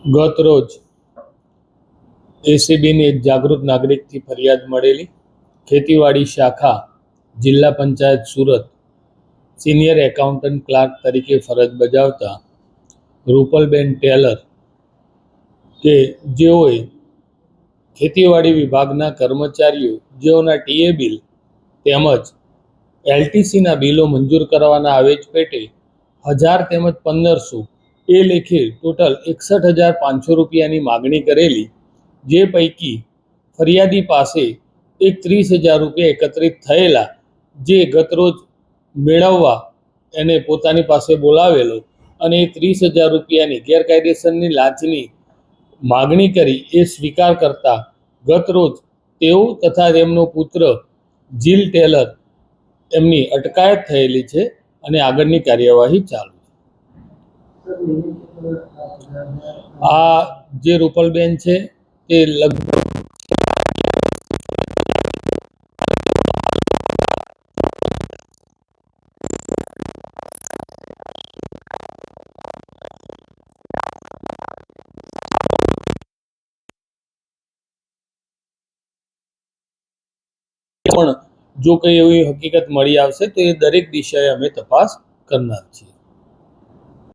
ગત રોજ એસીબીની એક જાગૃત નાગરિકથી ફરિયાદ મળેલી. ખેતીવાડી શાખા જિલ્લા panchayat Surat senior accountant clerk તરીકે ફરજ બજાવતા રૂપલબેન ટેલર કે જેઓએ ખેતીવાડી વિભાગના કર્મચારીઓ જેઓના ટીએ બિલ તેમજ એલટીસીના બિલો મંજૂર કરવાના આવેજ પેટે 1000 તેમજ 1500 એ લેખે ટોટલ 61,500 રૂપિયાની માગણી કરેલી, જે પૈકી ફરિયાદી પાસે એક 30,000 રૂપિયા એકત્રિત થયેલા, જે ગતરોજ મેળવવા એને પોતાની પાસે બોલાવેલો અને 30,000 રૂપિયાની ગેરકાયદેસરની લાંચની માગણી કરી એ સ્વીકાર કરતા ગતરોજ તેઓ તથા તેમનો પુત્ર જીલ ટેલર એમની અટકાયત થયેલી છે અને આગળની કાર્યવાહી ચાલુ છે. આ જે રૂપલબેન છે તે લગભગ પણ જો કંઈ એવી હકીકત મળી આવશે તો એ દરેક દિશાએ અમે તપાસ કરનાર છીએ.